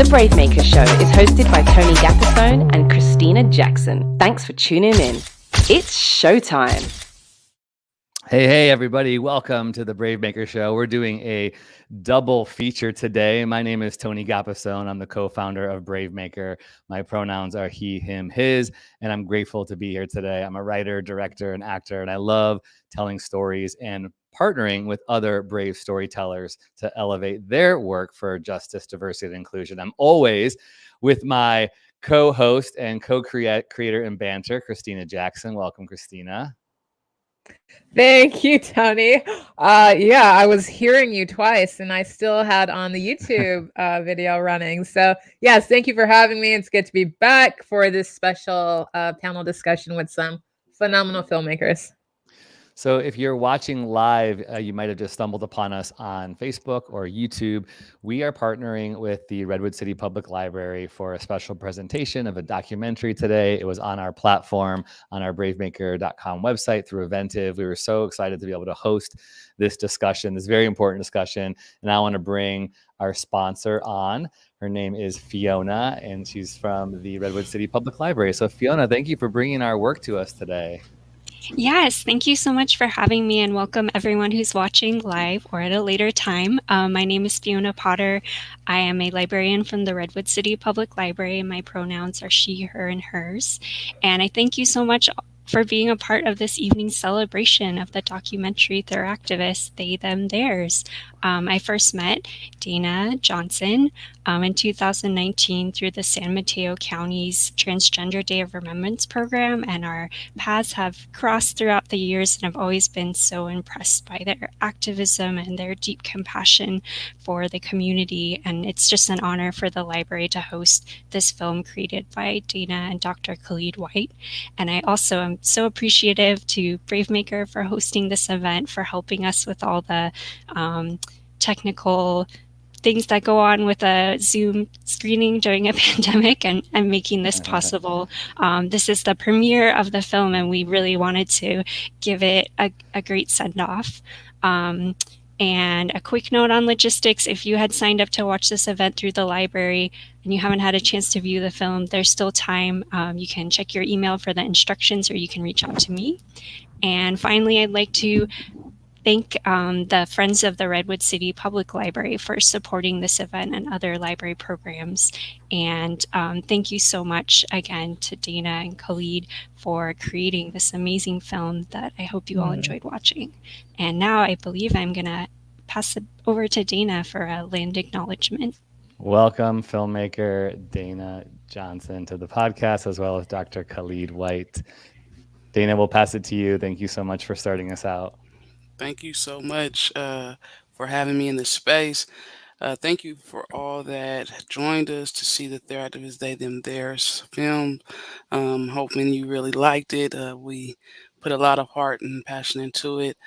The Bravemaker Show is hosted by Tony Gaffasone and Christina Jackson. Thanks for tuning in. It's showtime. Hey, everybody. Welcome to the Bravemaker Show. We're doing a double feature today. My name is Tony Gaffasone. I'm the co-founder of Bravemaker. My pronouns are he, him, his, and I'm grateful to be here today. I'm a writer, director, and actor, and I love telling stories and partnering with other brave storytellers to elevate their work for justice, diversity, and inclusion. I'm always with my co-host and co-creator and banter, Christina Jackson. Welcome, Christina. Thank you, Tony. Yeah, I was hearing you twice and I still had on the YouTube video running. So yes, thank you for having me. It's good to be back for this special panel discussion with some phenomenal filmmakers. So if you're watching live, you might have just stumbled upon us on Facebook or YouTube. We are partnering with the Redwood City Public Library for a special presentation of a documentary today. It was on our platform, on our bravemaker.com website through Eventive. We were so excited to be able to host this discussion, this very important discussion. And I want to bring our sponsor on. Her name is Fiona, and she's from the Redwood City Public Library. So Fiona, thank you for bringing our work to us today. Yes, thank you so much for having me, and welcome everyone who's watching live or at a later time. My name is Fiona Potter. I am a librarian from the Redwood City Public Library, and my pronouns are she, her, and hers. And I thank you so much for being a part of this evening's celebration of the documentary TherActivist, They, Them, Theirs. I first met Dana Johnson in 2019 through the San Mateo County's Transgender Day of Remembrance program, and our paths have crossed throughout the years, and I've always been so impressed by their activism and their deep compassion for the community. And it's just an honor for the library to host this film created by Dana and Dr. Khalid White. And I also am so appreciative to Bravemaker for hosting this event, for helping us with all the technical things that go on with a Zoom screening during a pandemic, and making this possible. This is the premiere of the film, and we really wanted to give it a great send-off. And a quick note on logistics: if you had signed up to watch this event through the library and you haven't had a chance to view the film, there's still time. You can check your email for the instructions, or you can reach out to me. And finally, I'd like to thank the Friends of the Redwood City Public Library for supporting this event and other library programs. And thank you so much again to Dana and Khalid for creating this amazing film that I hope you all enjoyed watching. And now I believe I'm going to pass it over to Dana for a land acknowledgement. Welcome, filmmaker Dana Johnson, to the podcast, as well as Dr. Khalid White. Dana, we'll pass it to you. Thank you so much for starting us out. Thank you so much for having me in this space. Thank you for all that joined us to see the TherActivist They, Them, Theirs film. Hoping you really liked it. We put a lot of heart and passion into it.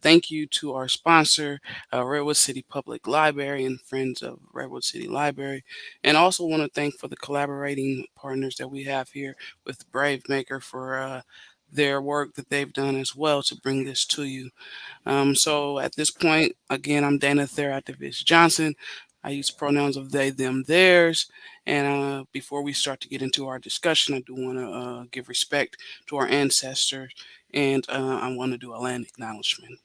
Thank you to our sponsor, Redwood City Public Library and Friends of Redwood City Library. And also want to thank for the collaborating partners that we have here with Bravemaker for their work that they've done as well to bring this to you. So at this point, again, I'm Dana TherActivist Johnson. I use pronouns of they, them, theirs. And before we start to get into our discussion, I do want to give respect to our ancestors, and I want to do a land acknowledgement.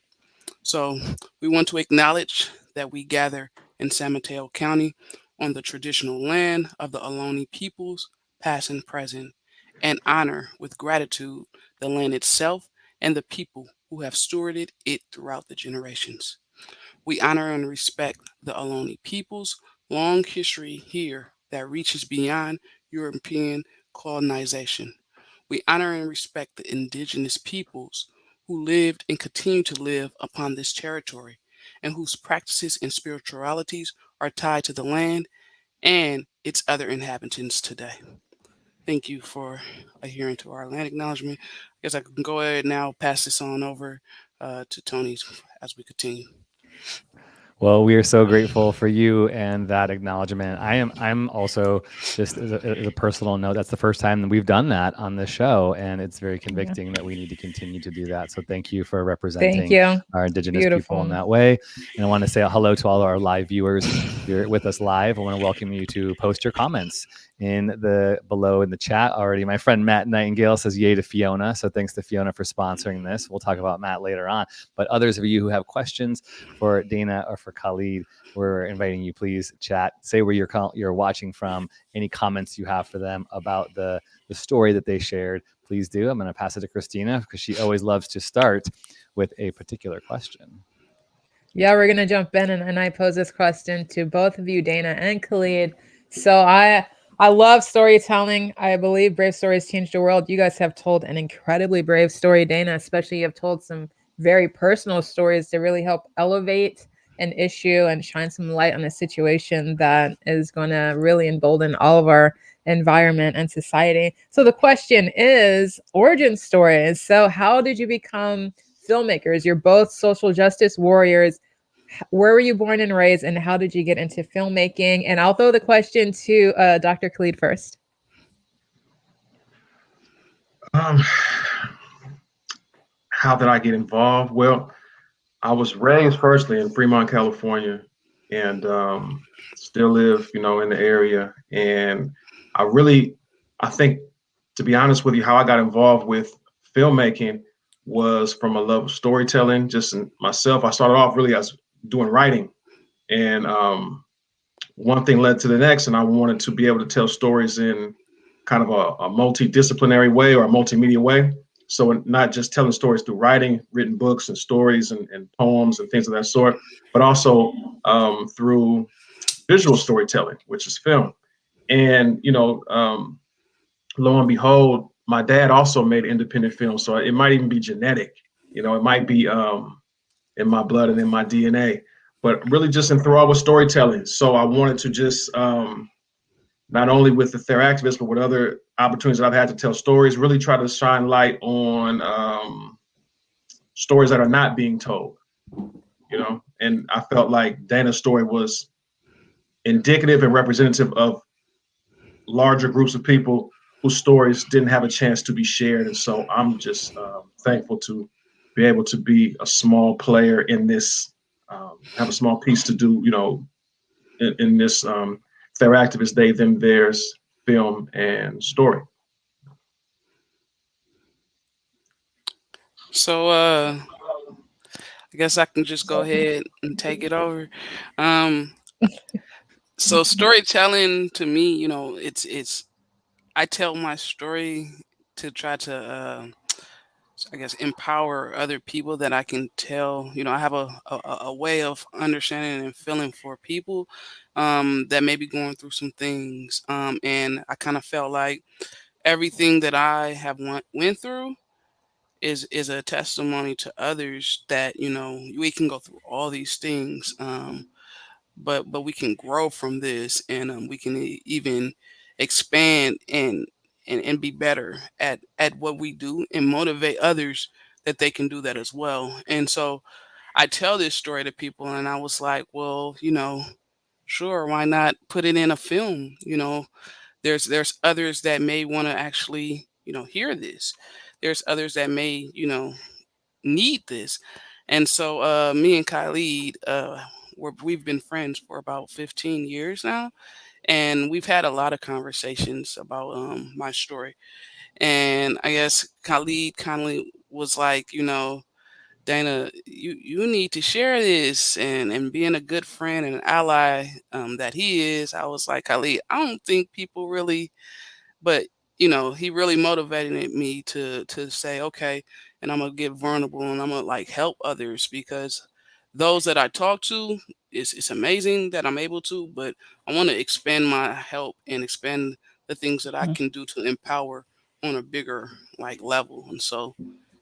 So we want to acknowledge that we gather in San Mateo County on the traditional land of the Ohlone peoples, past and present, and honor with gratitude the land itself and the people who have stewarded it throughout the generations. We honor and respect the Ohlone people's long history here that reaches beyond European colonization. We honor and respect the indigenous peoples who lived and continue to live upon this territory, and whose practices and spiritualities are tied to the land and its other inhabitants today. Thank you for adhering to our land acknowledgement. I guess I can go ahead now, pass this on over to Tony as we continue. Well, we are so grateful for you and that acknowledgement. I'm also, just as a personal note, that's the first time that we've done that on this show, and it's very convicting that we need to continue to do that. So thank you for Thank representing you. our Indigenous people Beautiful. in that way. And I want to say hello to all our live viewers. If you're with us live, I want to welcome you to post your comments below in the chat already. My friend Matt Nightingale says yay to Fiona. So thanks to Fiona for sponsoring this. We'll talk about Matt later on. But others of you who have questions for Dana or for Khalid, we're inviting you, please chat, say where you're watching from, any comments you have for them about the story that they shared, please do. I'm going to pass it to Christina because she always loves to start with a particular question. Yeah, we're going to jump in and I pose this question to both of you, Dana and Khalid. So I love storytelling. I believe brave stories change the world. You guys have told an incredibly brave story, Dana, especially you have told some very personal stories to really help elevate an issue and shine some light on a situation that is going to really embolden all of our environment and society. So the question is origin stories. So how did you become filmmakers? You're both social justice warriors. Where were you born and raised, and how did you get into filmmaking? And I'll throw the question to Dr. Khalid first. How did I get involved? Well, I was raised firstly in Fremont, California, and still live, in the area. And I think, to be honest with you, how I got involved with filmmaking was from a love of storytelling. Just in myself, I started off really as doing writing, and one thing led to the next, and I wanted to be able to tell stories in kind of a multidisciplinary way or a multimedia way. So not just telling stories through writing, written books and stories and poems and things of that sort, but also through visual storytelling, which is film. And, lo and behold, my dad also made independent films. So it might even be genetic, it might be in my blood and in my DNA, but really just enthralled with storytelling. So I wanted to just, not only with the TherActivist, but with other opportunities that I've had to tell stories, really try to shine light on stories that are not being told, and I felt like Dana's story was indicative and representative of larger groups of people whose stories didn't have a chance to be shared. And so I'm just thankful to be able to be a small player in this, have a small piece to do, in this TherActivist They, Them, Theirs film and story. So I guess I can just go ahead and take it over. So storytelling to me, it's I tell my story to try to I guess empower other people that I can tell. I have a way of understanding and feeling for people that may be going through some things. And I kind of felt like everything that I have went through is a testimony to others that we can go through all these things, but we can grow from this, and we can even expand and be better at what we do and motivate others that they can do that as well. And so I tell this story to people, and I was like, well, sure, why not put it in a film? There's others that may want to actually hear this. There's others that may need this. And so me and Khalid, we've been friends for about 15 years now, and we've had a lot of conversations about my story. And I guess Khalid kind of was like, Dana, you need to share this, and being a good friend and an ally that he is, I was like, Khalid, I don't think people really, but he really motivated me to say, okay, and I'm gonna get vulnerable and I'm gonna like help others, because those that I talk to, it's amazing that I'm able to, but I want to expand my help and expand the things that I can do to empower on a bigger like level. And so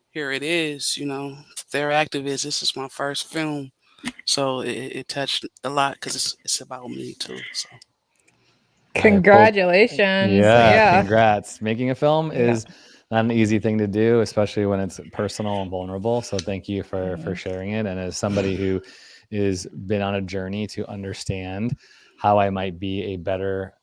here it is, TherActivist. This is my first film, so it touched a lot because it's about me too. So. Congratulations. Yeah. Congrats. Making a film is not an easy thing to do, especially when it's personal and vulnerable. So thank you for sharing it. And as somebody who is been on a journey to understand how I might be a better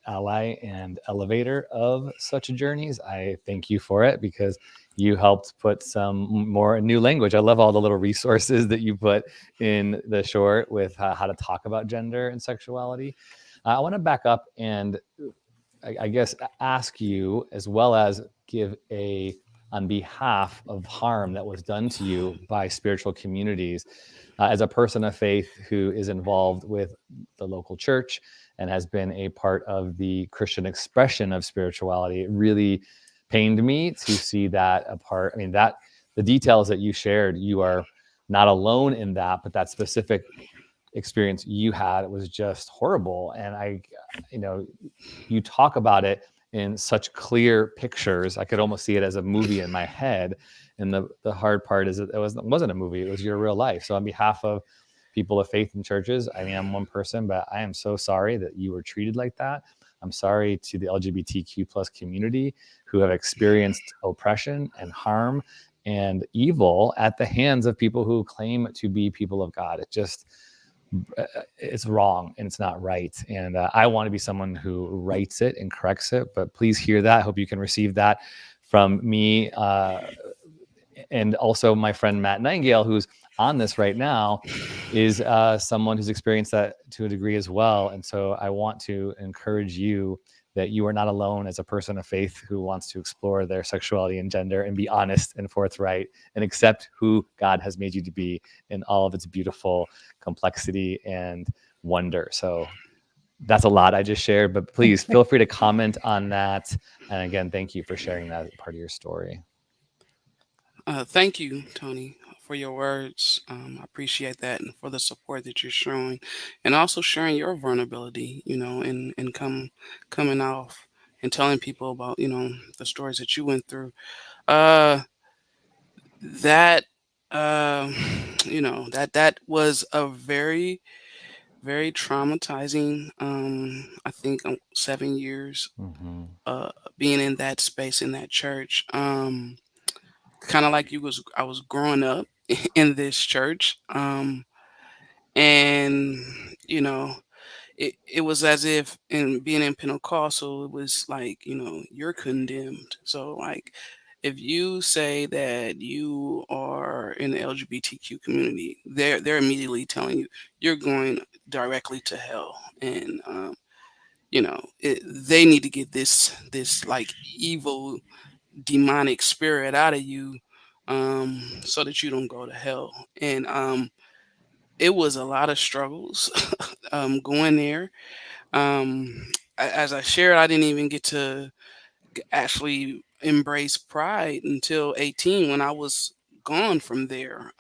ally and elevator of such journeys. I thank you for it, because you helped put some more new language. I love all the little resources that you put in the short with how to talk about gender and sexuality. I want to back up and I guess ask you, as well as give on behalf of harm that was done to you by spiritual communities, as a person of faith who is involved with the local church and has been a part of the Christian expression of spirituality. It really pained me to see that apart. I mean, that the details that you shared, you are not alone in that, but that specific experience you had, it was just horrible. And you talk about it in such clear pictures. I could almost see it as a movie in my head. And the hard part is that it wasn't a movie, it was your real life. So on behalf of people of faith in churches, I mean, I'm one person, but I am so sorry that you were treated like that. I'm sorry to the LGBTQ plus community who have experienced oppression and harm and evil at the hands of people who claim to be people of God. It's wrong and it's not right. And I want to be someone who writes it and corrects it, but please hear that. I hope you can receive that from me. And also my friend Matt Nightingale, who's on this right now, is someone who's experienced that to a degree as well. And so I want to encourage you that you are not alone as a person of faith who wants to explore their sexuality and gender and be honest and forthright and accept who God has made you to be in all of its beautiful complexity and wonder. So that's a lot I just shared, but please feel free to comment on that. And again, thank you for sharing that as part of your story. Thank you, Tony, for your words. I appreciate that, and for the support that you're showing, and also sharing your vulnerability, and coming off and telling people about, the stories that you went through. That, that was a very, very traumatizing. I think 7 years being in that space in that church. Kind of like I was growing up in this church, and it was as if, in being in Pentecostal, it was like, you're condemned. So like, if you say that you are in the LGBTQ community, they're immediately telling you you're going directly to hell. And they need to get this like evil demonic spirit out of you, so that you don't go to hell. And it was a lot of struggles going there. As I shared, I didn't even get to actually embrace pride until 18, when I was gone from there.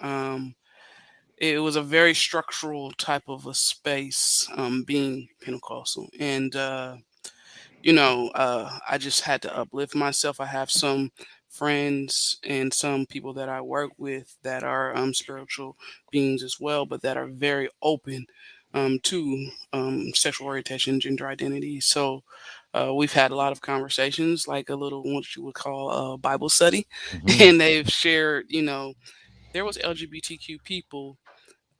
It was a very structural type of a space, being Pentecostal. And I just had to uplift myself. I have some friends and some people that I work with that are spiritual beings as well, but that are very open to sexual orientation, gender identity. So we've had a lot of conversations, like a little, what you would call a Bible study, and they've shared, there was LGBTQ people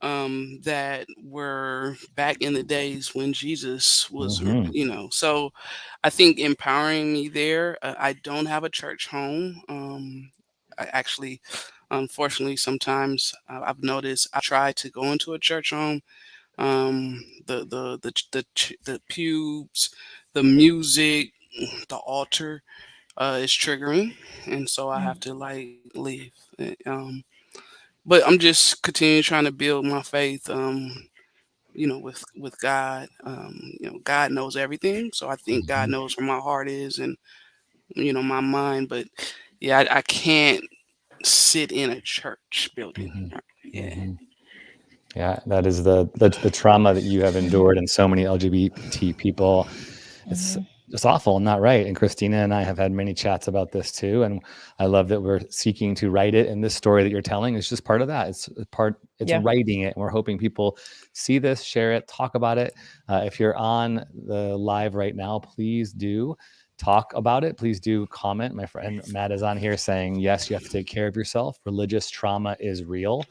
that were back in the days when Jesus was, so I think empowering me there. I don't have a church home. I actually, unfortunately, sometimes I've noticed I try to go into a church home. The pews, the music, the altar is triggering, and so I have to like leave. But I'm just continuing trying to build my faith, with God. God knows everything, so I think God knows where my heart is, and my mind. But yeah, I can't sit in a church building. Yeah. Yeah, that is the trauma that you have endured, and so many LGBT people. It's just awful and not right. And Christina and I have had many chats about this too. And I love that we're seeking to write it. And this story that you're telling is just part of that. It's writing it. And we're hoping people see this, share it, talk about it. If you're on the live right now, please do talk about it. Please do comment. My friend Matt is on here saying, yes, you have to take care of yourself. Religious trauma is real.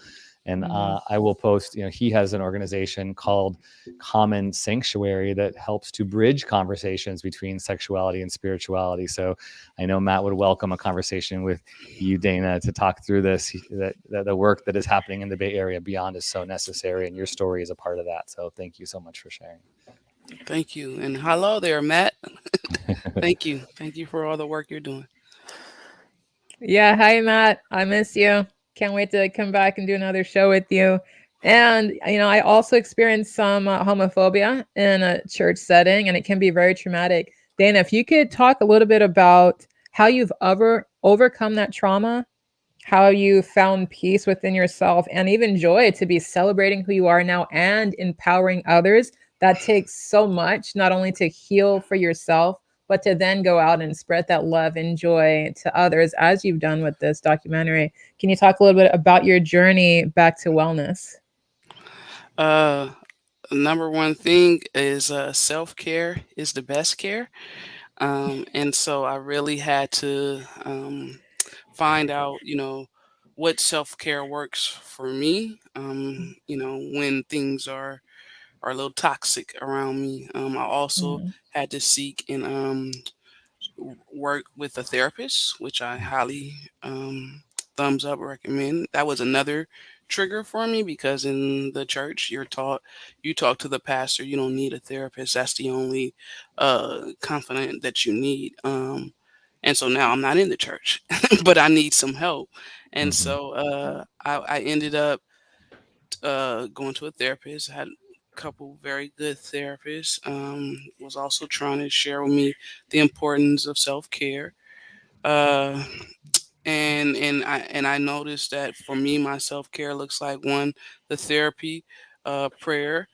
And I will post, he has an organization called Common Sanctuary that helps to bridge conversations between sexuality and spirituality. So I know Matt would welcome a conversation with you, Dana, to talk through this, that the work that is happening in the Bay Area beyond is so necessary. And your story is a part of that. So thank you so much for sharing. Thank you. And hello there, Matt. Thank you. Thank you for all the work you're doing. Yeah, hi Matt. I miss you. Can't wait to come back and do another show with you. And I also experienced some homophobia in a church setting, and it can be very traumatic. Dana, if you could talk a little bit about how you've overcome that trauma, how you found peace within yourself, and even joy to be celebrating who you are now and empowering others. That takes so much, not only to heal for yourself, but to then go out and spread that love and joy to others, as you've done with this documentary. Can you talk a little bit about your journey back to wellness? Number one thing is self-care is the best care. And so I really had to find out, what self-care works for me, when things are a little toxic around me. I also had to seek and work with a therapist, which I highly thumbs up recommend. That was another trigger for me, because in the church you talk to the pastor, you don't need a therapist. That's the only confidant that you need. And so now I'm not in the church, but I need some help. And so I ended up going to a therapist. Had a couple very good therapists. Was also trying to share with me the importance of self-care. And I noticed that for me, my self-care looks like, the therapy, prayer,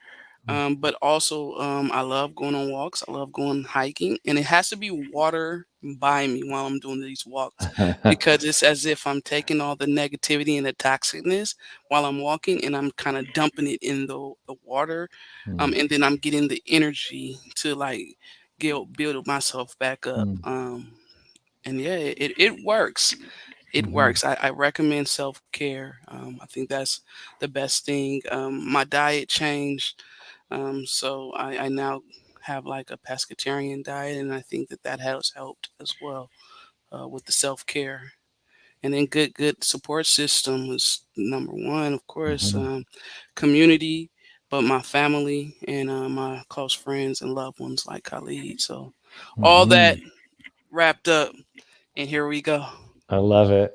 but also I love going on walks. I love going hiking, and it has to be water by me while I'm doing these walks, because it's as if I'm taking all the negativity and the toxicness while I'm walking, and I'm kind of dumping it in the water, and then I'm getting the energy to build myself back up. And yeah, it works. It works. I recommend self-care. I think that's the best thing. My diet changed. So I now have like a pescatarian diet, and I think that has helped as well with the self-care. And then good support system was number one, of course. Community, but my family and my close friends and loved ones like Khalid. So all that wrapped up, and here we go. I love it.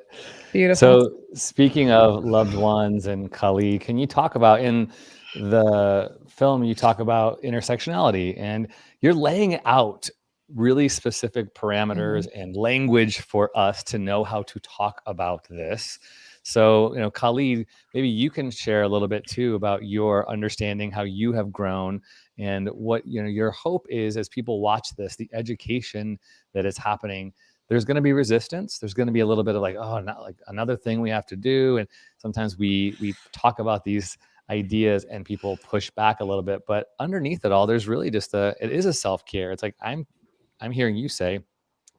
Beautiful. So speaking of loved ones and Khalid, can you talk about, in the film, you talk about intersectionality, and you're laying out really specific parameters and language for us to know how to talk about this. So, Khalid, maybe you can share a little bit too about your understanding, how you have grown, and what, your hope is as people watch this, the education that is happening. There's going to be resistance. There's going to be a little bit of not like another thing we have to do. And sometimes we talk about these ideas and people push back a little bit, but underneath it all, there's really just it is a self-care. It's like, I'm hearing you say,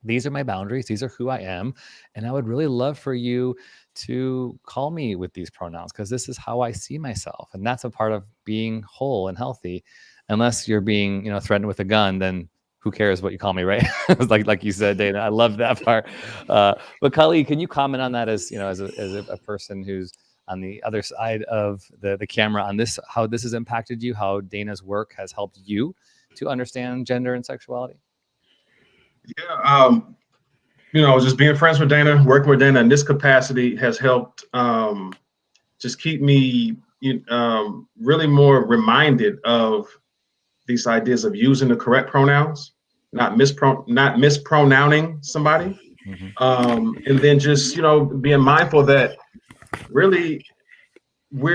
these are my boundaries. These are who I am. And I would really love for you to call me with these pronouns, because this is how I see myself. And that's a part of being whole and healthy. Unless you're being, threatened with a gun, then who cares what you call me, right? like you said, Dana, I love that part. But Khalid, can you comment on that as a person who's on the other side of the camera on this, how this has impacted you, how Dana's work has helped you to understand gender and sexuality? Yeah, just being friends with Dana, working with Dana in this capacity has helped just keep me really more reminded of these ideas of using the correct pronouns, not mispronouncing somebody, and then just being mindful that really we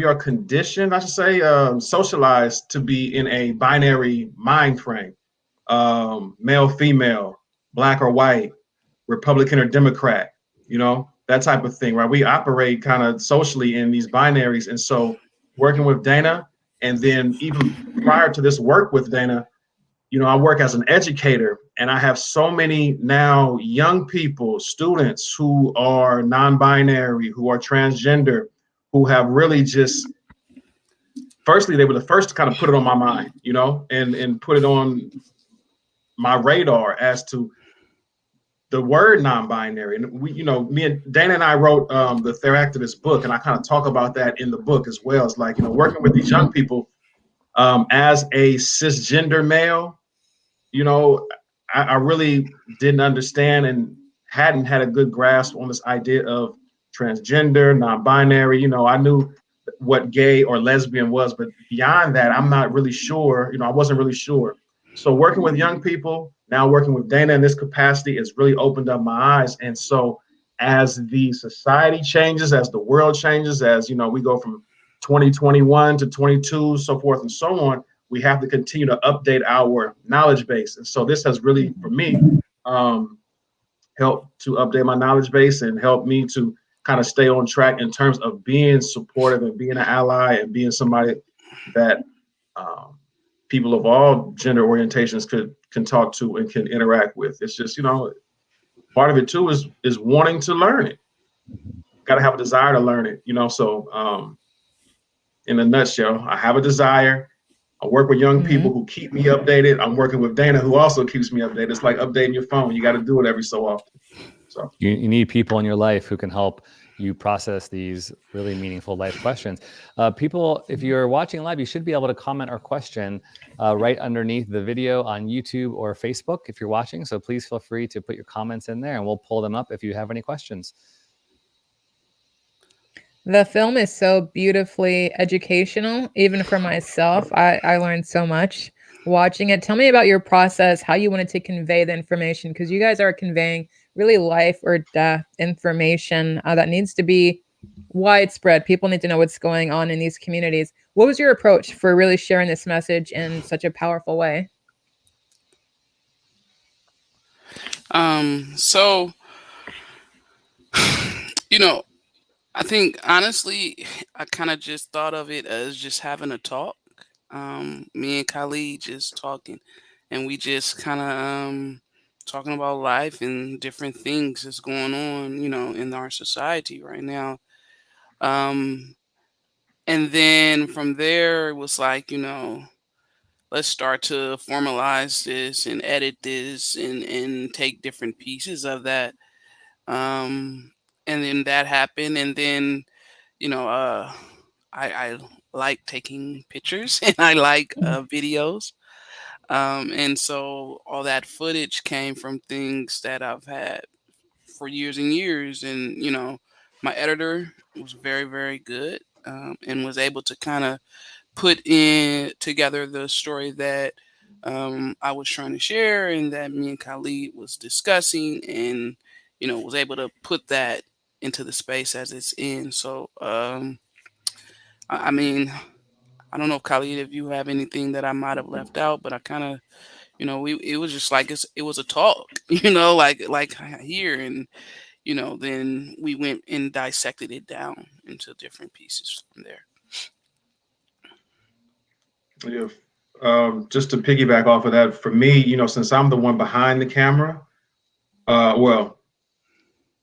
are conditioned, I should say, socialized to be in a binary mind frame, male, female, black or white, Republican or Democrat, that type of thing, right? We operate kind of socially in these binaries. And so working with Dana, and then even prior to this work with Dana, I work as an educator, and I have so many now young people, students who are non-binary, who are transgender, who have really just, firstly, they were the first to kind of put it on my mind, and put it on my radar as to the word non-binary. And we, me and Dana and I wrote the TherActivist book, and I kind of talk about that in the book as well. It's like, working with these young people as a cisgender male, I really didn't understand and hadn't had a good grasp on this idea of transgender, non-binary. I knew what gay or lesbian was, but beyond that, I'm not really sure. I wasn't really sure. So working with young people, now working with Dana in this capacity, has really opened up my eyes. And so as the society changes, as the world changes, as we go from 2021 to 22, so forth and so on, we have to continue to update our knowledge base. And so this has really, for me, helped to update my knowledge base and help me to kind of stay on track in terms of being supportive and being an ally and being somebody that people of all gender orientations can talk to and can interact with. It's just, part of it too is wanting to learn it. Got to have a desire to learn it, so in a nutshell, I have a desire. I work with young people who keep me updated. I'm working with Dana, who also keeps me updated. It's like updating your phone. You got to do it every so often. So you need people in your life who can help you process these really meaningful life questions. People, if you're watching live, you should be able to comment or question right underneath the video on YouTube or Facebook if you're watching. So please feel free to put your comments in there and we'll pull them up if you have any questions. The film is so beautifully educational, even for myself. I learned so much watching it. Tell me about your process, how you wanted to convey the information, because you guys are conveying really life or death information that needs to be widespread. People need to know what's going on in these communities. What was your approach for really sharing this message in such a powerful way? So, I think honestly, I kind of just thought of it as just having a talk. Me and Khalid just talking, and we just kind of talking about life and different things that's going on, in our society right now. Um, and then from there, it was like, let's start to formalize this and edit this and take different pieces of that. And then that happened, and then I like taking pictures and I like videos. And so all that footage came from things that I've had for years and years. And, my editor was very, very good, and was able to kind of put in together the story that I was trying to share and that me and Khalid was discussing, and, was able to put that into the space as it's in. So, I mean, I don't know, Khalid, if you have anything that I might have left out, but I kind of, it was just like it was a talk, like here, and then we went and dissected it down into different pieces from there. Yeah. Just to piggyback off of that, for me, since I'm the one behind the camera, well,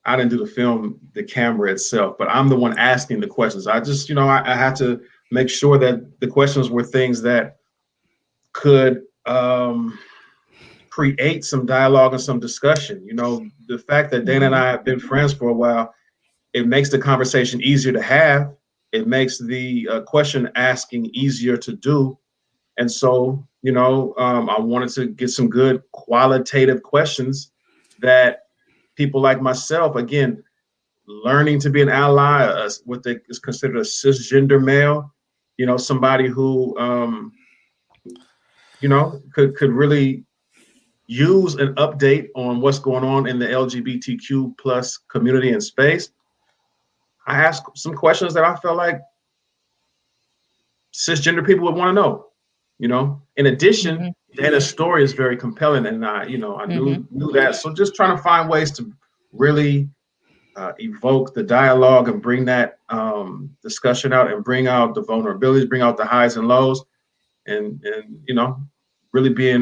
I didn't do the camera itself, but I'm the one asking the questions. I just, I had to make sure that the questions were things that could create some dialogue and some discussion. The fact that Dana and I have been friends for a while, it makes the conversation easier to have. It makes the question asking easier to do. And so, I wanted to get some good qualitative questions that people like myself, again, learning to be an ally, what is considered a cisgender male, somebody who, could really use an update on what's going on in the LGBTQ plus community and space. I asked some questions that I felt like cisgender people would want to know. In addition, Dana's story is very compelling, and I knew that. So just trying to find ways to really evoke the dialogue and bring that discussion out and bring out the vulnerabilities, bring out the highs and lows, and really being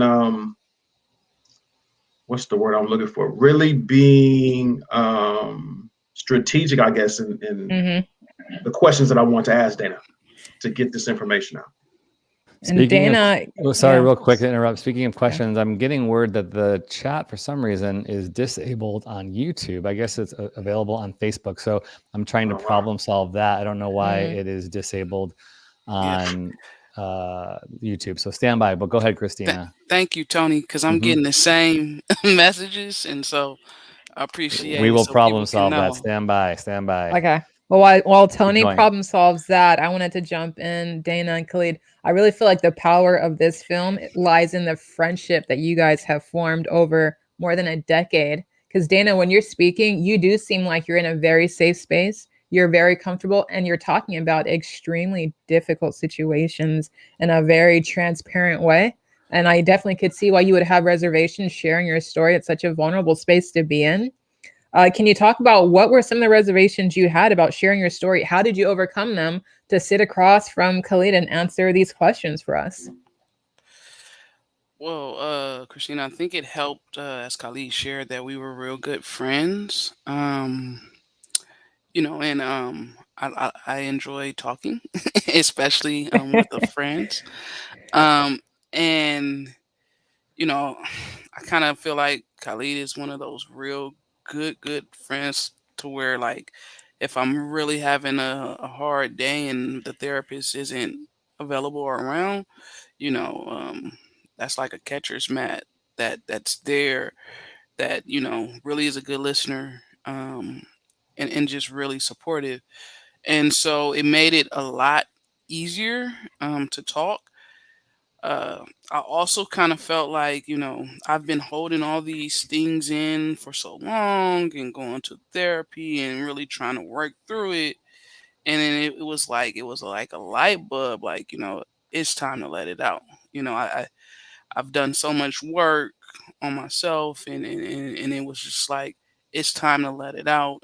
what's the word I'm looking for? Really being strategic, I guess, in the questions that I want to ask Dana to get this information out. And Speaking Dana, of, sorry, yeah. real quick to interrupt. Speaking of questions, I'm getting word that the chat for some reason is disabled on YouTube. I guess it's available on Facebook. So I'm trying to problem solve that. I don't know why it is disabled on YouTube. So stand by, but go ahead, Christina. Thank you, Tony, because I'm getting the same messages, and so I appreciate We it. will So problem people can solve that. know. Stand by, stand by. Okay. Well, while Tony going. problem solves that, I wanted to jump in, Dana and Khalid. I really feel like the power of this film lies in the friendship that you guys have formed over more than a decade. Because Dana, when you're speaking, you do seem like you're in a very safe space. You're very comfortable, and you're talking about extremely difficult situations in a very transparent way. And I definitely could see why you would have reservations sharing your story. It's such a vulnerable space to be in. Can you talk about what were some of the reservations you had about sharing your story? How did you overcome them to sit across from Khalid and answer these questions for us? Well, Christina, I think it helped, as Khalid shared, that we were real good friends. And I enjoy talking, especially with the friends. And I kind of feel like Khalid is one of those real good friends to where, like, if I'm really having a hard day and the therapist isn't available or around, you know, that's like a catcher's mat that's there, that really is a good listener, and just really supportive. And so it made it a lot easier to talk. I also kind of felt like, I've been holding all these things in for so long and going to therapy and really trying to work through it. And then it was like a light bulb, like, it's time to let it out. I've done so much work on myself, and it was just like, it's time to let it out.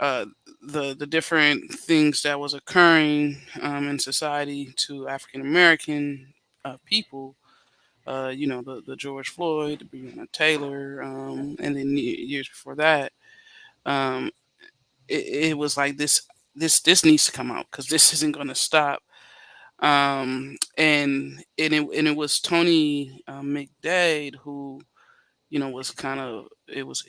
Uh, the different things that was occurring in society to African American people. The George Floyd, the Breonna Taylor, and then years before that, um, it was like this needs to come out because this isn't going to stop. And it was Tony McDade who was kind of it was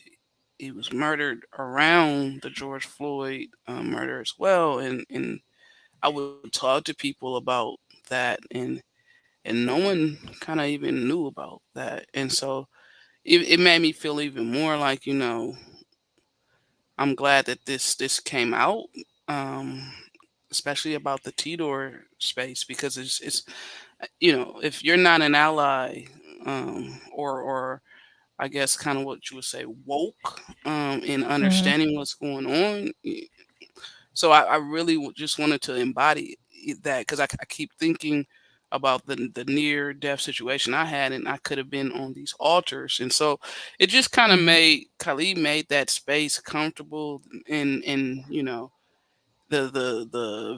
he was murdered around the George Floyd murder as well, and I would talk to people about that, and no one kind of even knew about that, and so it made me feel even more like, I'm glad that this came out, um, especially about the TDOR space, because it's if you're not an ally, or I guess kind of what you would say woke, in understanding what's going on. So I really just wanted to embody that, because I keep thinking about the near death situation I had, and I could have been on these altars, and so it just kind of made Khalid made that space comfortable, and the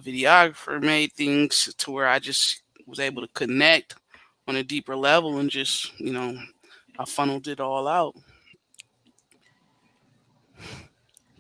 videographer made things to where I just was able to connect on a deeper level, and just I funneled it all out.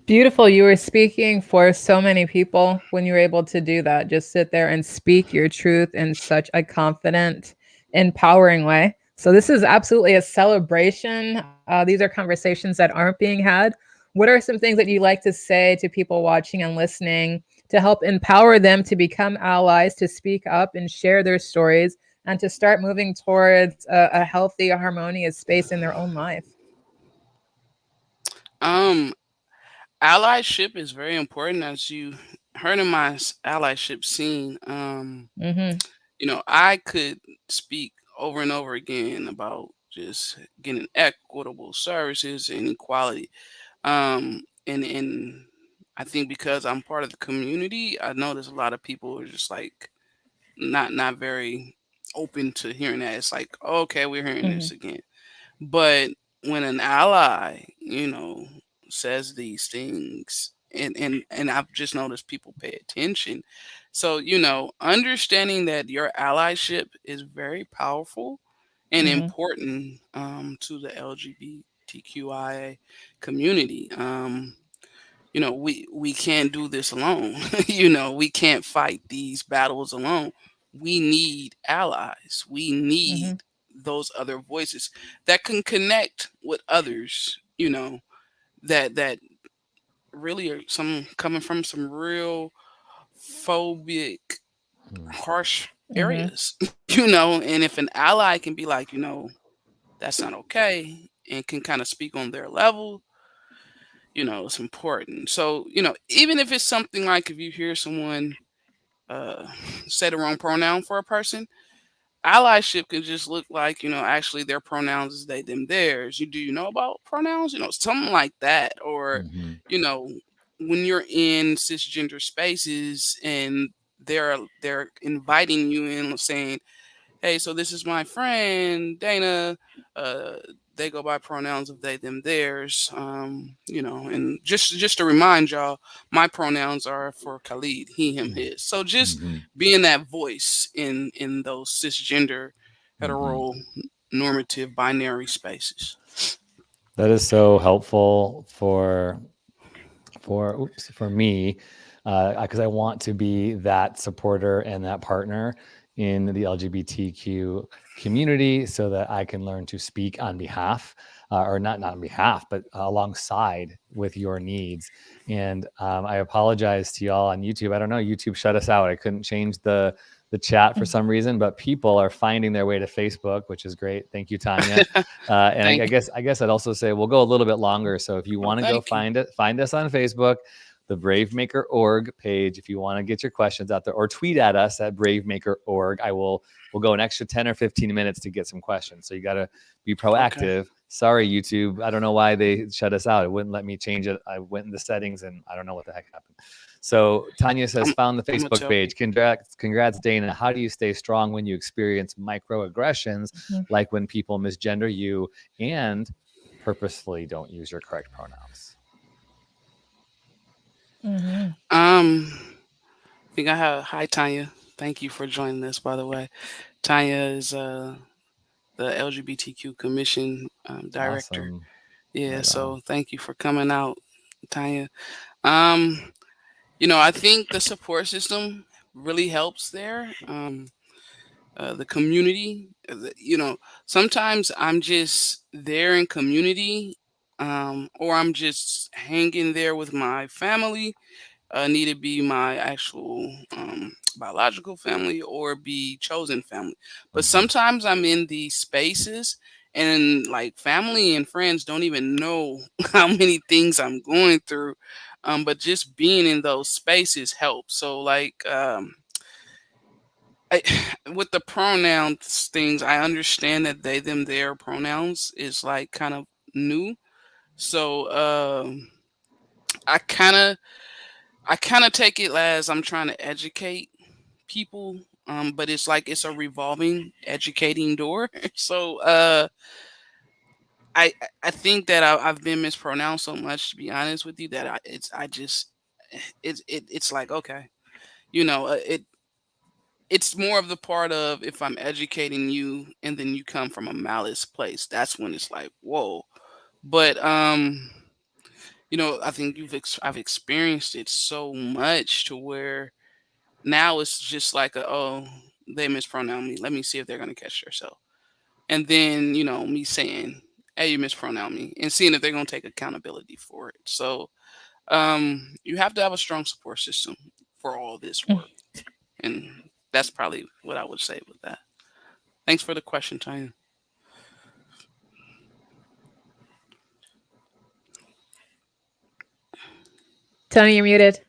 Beautiful. You were speaking for so many people when you were able to do that. Just sit there and speak your truth in such a confident, empowering way. So, this is absolutely a celebration. These are conversations that aren't being had. What are some things that you like to say to people watching and listening to help empower them to become allies, to speak up and share their stories, and to start moving towards a healthy, harmonious space in their own life? Um, Allyship is very important, as you heard in my allyship scene. Mm-hmm. I could speak over and over again about just getting equitable services and equality. And I think because I'm part of the community, I know there's a lot of people who are just like not very open to hearing that. It's like, okay, we're hearing Mm-hmm. this again. But when an ally, says these things, and I've just noticed people pay attention, So, understanding that your allyship is very powerful and Mm-hmm. important to the LGBTQIA community. We can't do this alone. We can't fight these battles alone. We need allies. We Mm-hmm. need those other voices that can connect with others, that really are some coming from some real phobic, harsh Mm-hmm. areas, and if an ally can be like, that's not okay, and can kind of speak on their level, it's important. So, even if it's something like if you hear someone uh, say the wrong pronoun for a person, allyship can just look like, actually their pronouns is they, them, theirs. Do you know about pronouns? Something like that. Or, Mhm. you know, when you're in cisgender spaces and they're inviting you in saying, hey, so this is my friend Dana. Uh, they go by pronouns of they, them, theirs. And just to remind y'all, my pronouns are for Khalid, he, him, his. So just Mhm. being that voice in those cisgender, Mhm. hetero, normative, binary spaces. That is so helpful for me, because I want to be that supporter and that partner in the LGBTQ community, so that I can learn to speak on behalf, or not on behalf, but alongside with your needs. And I apologize to y'all on YouTube. I don't know, YouTube shut us out. I couldn't change the chat for some reason, but people are finding their way to Facebook, which is great. Thank you, Tanya. And I Thank guess I'd also say we'll go a little bit longer. So if you want to go thank you. find us on Facebook, the BraveMaker.org page. If you want to get your questions out there, or tweet at us at BraveMaker.org. We'll go an extra 10 or 15 minutes to get some questions. So you got to be Okay. proactive. Sorry, YouTube. I don't know why they shut us out. It wouldn't let me change it. I went in the settings and I don't know what the heck happened. So Tanya says, found the I'm gonna Facebook tell page. Congrats, Dana. How do you stay strong when you experience microaggressions, like when people misgender you and purposefully don't use your correct pronouns? Mm-hmm. I think I have. Hi, Tanya. Thank you for joining us. By the way, Tanya is the LGBTQ Commission director. Awesome. Yeah, Right on. so thank you for coming out, Tanya. I think the support system really helps there. The community, sometimes I'm just there in community, or I'm just hanging there with my family. Need to be my actual biological family or be chosen family. But Mhm. sometimes I'm in these spaces and like family and friends don't even know how many things I'm going through. But just being in those spaces helps. So like I, with the pronouns things, I understand that they, them, their pronouns is like kind of new. So I kind of I kind of take it as I'm trying to educate people, but it's like it's a revolving educating door. So I think that I've been mispronounced so much, to be honest with you, that it's like okay, it's more of the part of if I'm educating you and then you come from a malice place, that's when it's like whoa. But I think I've experienced it so much to where now it's just like oh, they mispronounce me. Let me see if they're gonna catch themselves. And then, me saying, hey, you mispronounce me, and seeing if they're gonna take accountability for it. So you have to have a strong support system for all this work. And that's probably what I would say with that. Thanks for the question, Tanya. Tony, you're muted.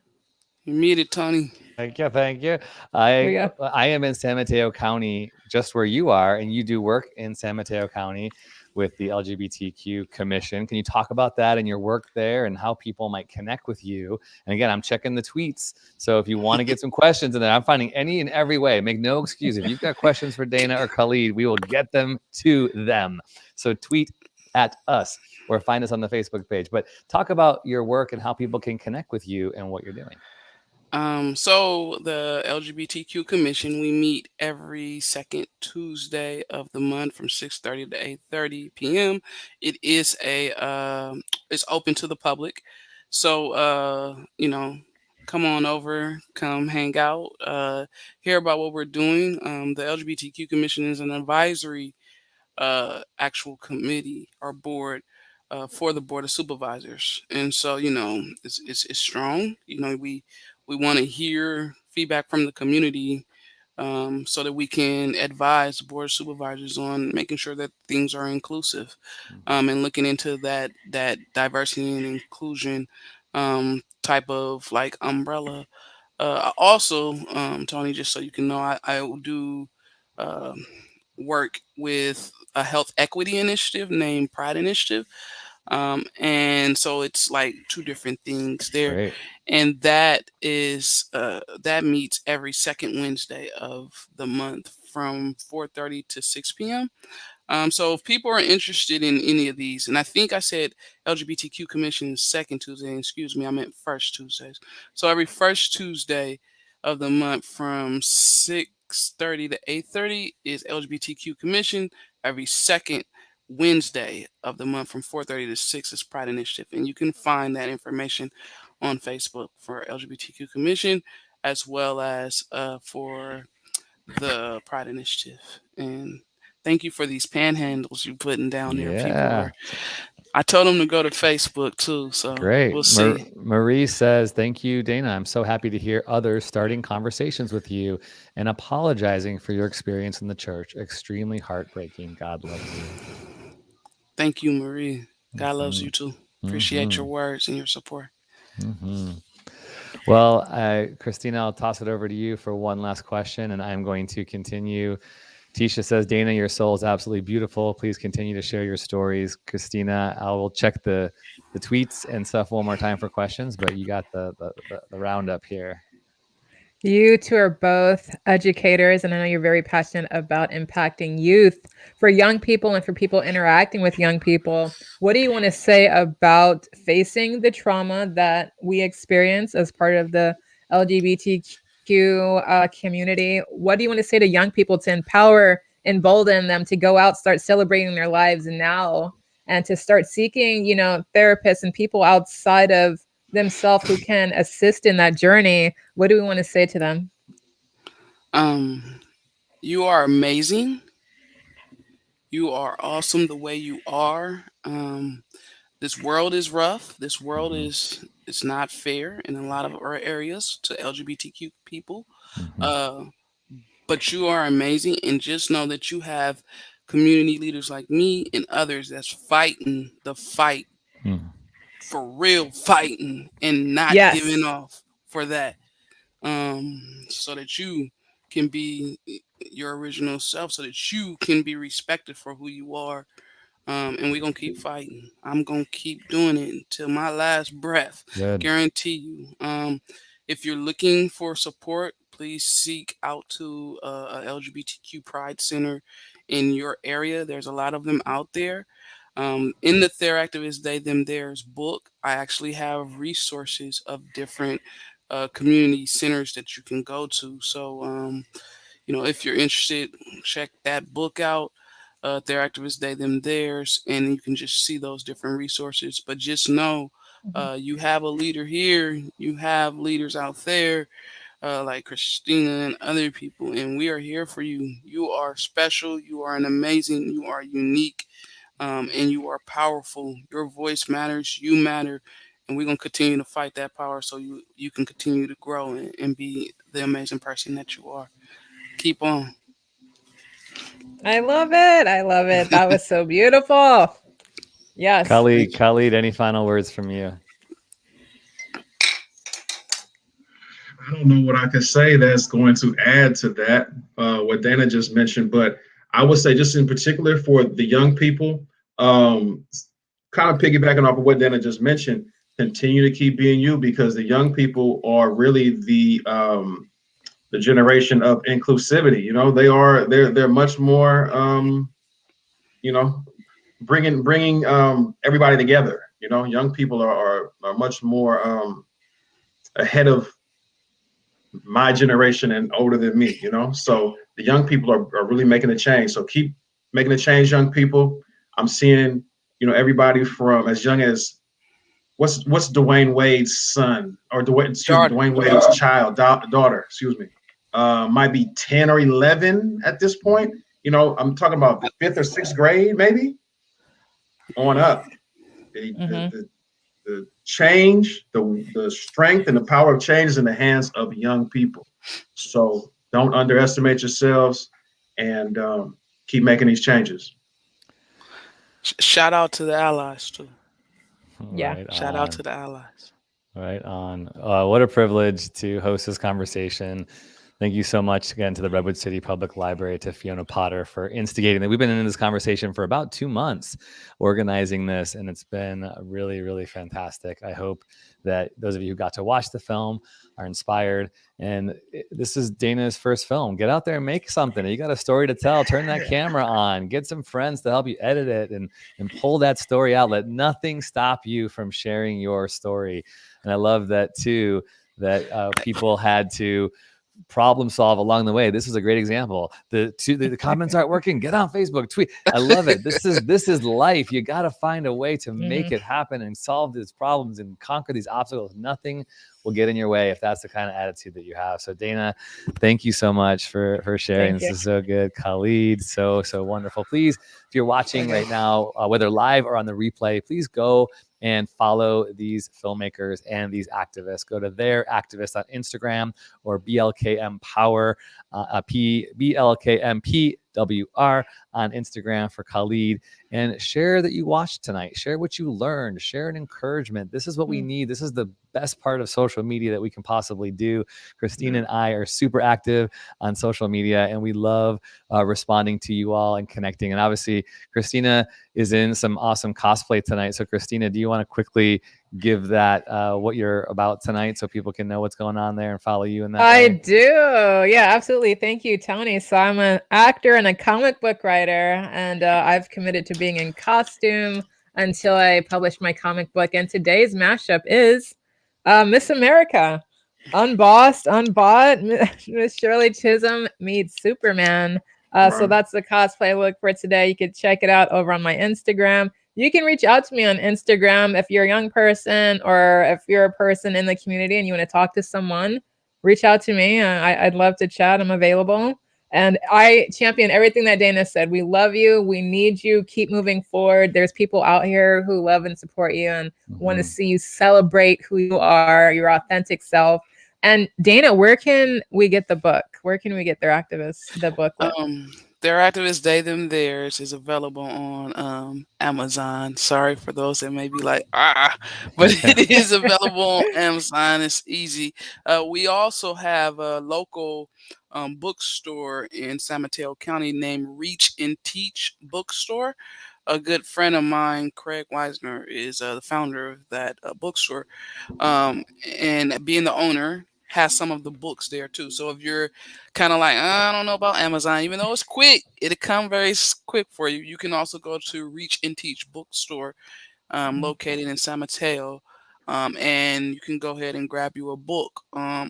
You muted, Tony. Thank you. There we go. I am in San Mateo County, just where you are, and you do work in San Mateo County with the LGBTQ Commission. Can you talk about that and your work there and how people might connect with you? And again, I'm checking the tweets. So if you want to get some questions in there, I'm finding any and every way. Make no excuse. If you've got questions for Dana or Khalid, we will get them to them. So tweet at us or find us on the Facebook page. But talk about your work and how people can connect with you and what you're doing. So the LGBTQ Commission, we meet every second Tuesday of the month from 6:30 to 8:30 p.m. It is it's open to the public. So, come on over, come hang out, hear about what we're doing. The LGBTQ Commission is an advisory actual committee or board for the board of supervisors, and so it's strong. We want to hear feedback from the community, so that we can advise the board of supervisors on making sure that things are inclusive, and looking into that diversity and inclusion type of like umbrella. Also, Tony, just so you can know, I do um work with a health equity initiative named Pride Initiative. And so it's like two different things there. Great. And that meets every second Wednesday of the month from 4:30 to 6 p.m. So if people are interested in any of these, and I think I said LGBTQ Commission second Tuesday, excuse me, I meant first Tuesdays. So every first Tuesday of the month from 6:30 to 8:30 is LGBTQ Commission. Every second Wednesday of the month from 4:30 to 6 is Pride Initiative. And you can find that information on Facebook for LGBTQ Commission as well as for the Pride Initiative. And thank you for these panhandles you putting down there. Yeah. I told them to go to Facebook too, so Great. we'll see. Marie says, thank you, Dana. I'm so happy to hear others starting conversations with you and apologizing for your experience in the church. Extremely heartbreaking. God loves you. Thank you, Marie. God loves you too. Appreciate Mhm. your words and your support. Well, Christina, I'll toss it over to you for one last question, and I'm going to continue. Tisha says, Dana, your soul is absolutely beautiful. Please continue to share your stories. Christina, I will check the tweets and stuff one more time for questions, but you got the roundup here. You two are both educators, and I know you're very passionate about impacting youth. For young people and for people interacting with young people, what do you want to say about facing the trauma that we experience as part of the LGBTQ community? What do you want to say to young people to empower, embolden them to go out, start celebrating their lives now, and to start seeking, therapists and people outside of themselves who can assist in that journey? What do we want to say to them? You are amazing. You are awesome the way you are. This world is rough. This world it's not fair in a lot of our areas to LGBTQ people. But you are amazing, and just know that you have community leaders like me and others that's fighting the fight for real, fighting and not Yes. giving off for that, so that you can be your original self, so that you can be respected for who you are. And we're gonna keep fighting. I'm gonna keep doing it until my last breath. Good. Guarantee you. If you're looking for support, please seek out to a LGBTQ Pride Center in your area. There's a lot of them out there. In the TherActivist They Them Theirs book, I actually have resources of different community centers that you can go to. So, if you're interested, check that book out. TherActivist They Them Theirs, and you can just see those different resources. But just know, you have a leader here. You have leaders out there, like Christina and other people, and we are here for you. You are special. You are an amazing. You are unique, and you are powerful. Your voice matters. You matter, and we're gonna continue to fight that power so you can continue to grow and be the amazing person that you are. Keep on. I love it. I love it. That was so beautiful. Yes. Khalid, any final words from you? I don't know what I could say that's going to add to that, what Dana just mentioned, but I would say just in particular for the young people, kind of piggybacking off of what Dana just mentioned, continue to keep being you, because the young people are really the generation of inclusivity. They're much more, bringing everybody together. Young people are much more ahead of my generation and older than me, you know? So the young people are really making a change. So keep making a change, young people. I'm seeing, you know, everybody from as young as what's Dwayne Wade's son, or Dwayne Wade's daughter, excuse me, might be 10 or 11 at this point. You know, I'm talking about 5th or 6th grade, maybe on up. The change, the strength and the power of change is in the hands of young people. So don't underestimate yourselves, and keep making these changes. Shout out to the allies too. Yeah. Right Shout out to the allies. Right on. What a privilege to host this conversation. Thank you so much again to the Redwood City Public Library, to Fiona Potter for instigating that. We've been in this conversation for about 2 months organizing this, and it's been really, really fantastic. I hope that those of you who got to watch the film are inspired. And this is Dana's first film. Get out there and make something. You got a story to tell. Turn that camera on. Get some friends to help you edit it and pull that story out. Let nothing stop you from sharing your story. And I love that too, that people had to problem solve along the way. This is a great example. The comments aren't working. Get on Facebook, tweet. I love it. This is life. You got to find a way to make it happen and solve these problems and conquer these obstacles. Nothing will get in your way if that's the kind of attitude that you have. So Dana, thank you so much for sharing. This is so good. Khalid, so wonderful. Please, if you're watching right now, whether live or on the replay, please go and follow these filmmakers and these activists. Go to TherActivist on Instagram, or BLKM Power, BLKMPWR on Instagram for Khalid, and share that you watched tonight. Share what you learned. Share an encouragement. This is what we need. This is the best part of social media that we can possibly do. Christina and I are super active on social media, and we love responding to you all and connecting. And obviously, Christina is in some awesome cosplay tonight. So Christina, do you want to quickly give that what you're about tonight so people can know what's going on there and follow you in that I way? do. Yeah, absolutely. Thank you, Tony. So I'm an actor and a comic book writer, and I've committed to being in costume until I publish my comic book. And today's mashup is Miss America. Unbossed, unbought, Miss Shirley Chisholm meets Superman. So that's the cosplay look for today. You can check it out over on my Instagram. You can reach out to me on Instagram if you're a young person, or if you're a person in the community and you want to talk to someone, reach out to me. I'd love to chat. I'm available. And I champion everything that Dana said. We love you. We need you. Keep moving forward. There's people out here who love and support you and want to see you celebrate who you are, your authentic self. And Dana, where can we get the book? Where can we get TherActivist, the booklet? TherActivist They Them Theirs is available on Amazon. Sorry for those that may be like, but it is available on Amazon. It's easy. We also have a local bookstore in San Mateo County named Reach and Teach Bookstore. A good friend of mine, Craig Weisner, is the founder of that bookstore, and being the owner, has some of the books there too. So if you're kind of like, I don't know about Amazon, even though it's quick, it'll come very quick for you. You can also go to Reach and Teach Bookstore, located in San Mateo, and you can go ahead and grab you a book,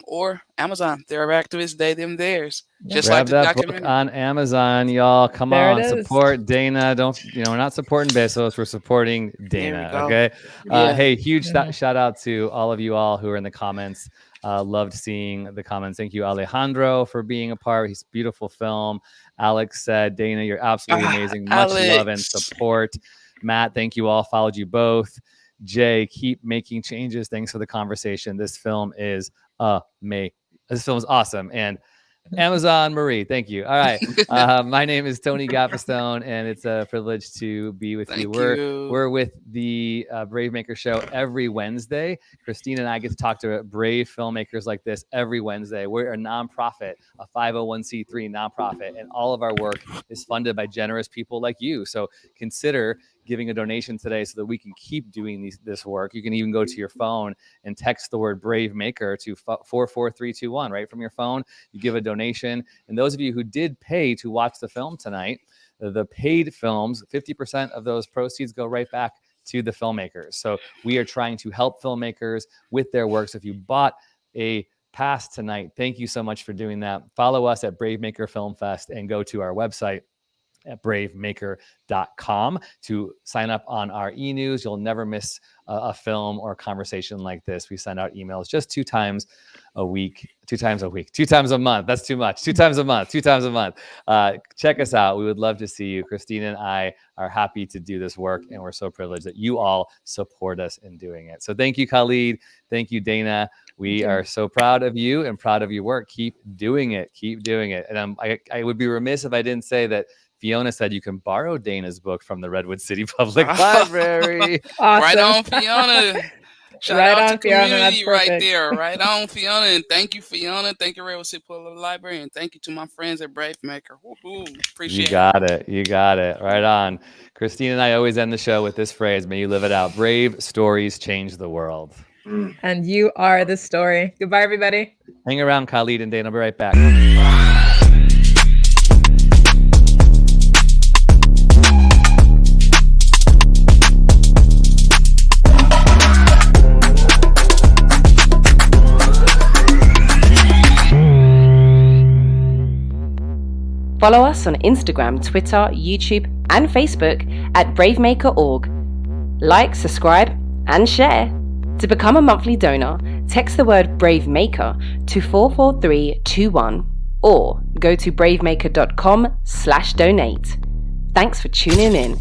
or Amazon. TherActivist They Them Theirs. Just Grab like the that documentary book on Amazon, y'all. Come There on, it is. support Dana. We're not supporting Bezos, we're supporting Dana. go. Okay. Yeah. Hey, huge shout out to all of you all who are in the comments. Loved seeing the comments. Thank you, Alejandro, for being a part. He's a beautiful film. Alex said, Dana, you're absolutely amazing. Much love and support. Matt, thank you all. Followed you both. Jay, keep making changes. Thanks for the conversation. This film is amazing. This film is awesome. And Amazon Marie, thank you. All right. My name is Tony Gaffastone, and it's a privilege to be with you. We're with the Brave Maker Show every Wednesday. Christine and I get to talk to brave filmmakers like this every Wednesday. We're a nonprofit, a 501c3 nonprofit, and all of our work is funded by generous people like you. So consider giving a donation today so that we can keep doing this work. You can even go to your phone and text the word Brave Maker to 44321 right from your phone. You give a donation. And those of you who did pay to watch the film tonight, the paid films, 50% of those proceeds go right back to the filmmakers. So we are trying to help filmmakers with their works. If you bought a past tonight, thank you so much for doing that. Follow us at Brave Maker Film Fest and go to our website at bravemaker.com to sign up on our e-news. You'll never miss a film or a conversation like this. We send out emails just 2 times a week, 2 times a week, 2 times a month. That's too much. 2 times a month, 2 times a month. Check us out. We would love to see you. Christina and I are happy to do this work, and we're so privileged that you all support us in doing it. So thank you, Khalid. Thank you, Dana. We are so proud of you and proud of your work. Keep doing it. Keep doing it. And I would be remiss if I didn't say that Fiona said you can borrow Dana's book from the Redwood City Public Library. Awesome. Right on, Fiona. Shout Right out on, to Fiona. community That's right perfect. there. Right on, Fiona. And thank you, Fiona. Thank you, Redwood City Public Library. And thank you to my friends at Brave Maker. Woo-hoo. Appreciate You got it. You got it. Right on. Christine and I always end the show with this phrase. May you live it out. Brave stories change the world. And you are the story. Goodbye, everybody. Hang around, Khalid and Dana. I'll be right back. Follow us on Instagram, Twitter, YouTube, and Facebook at bravemaker.org. Like, subscribe, and share. To become a monthly donor, text the word BraveMaker to 44321 or go to bravemaker.com/donate. Thanks for tuning in.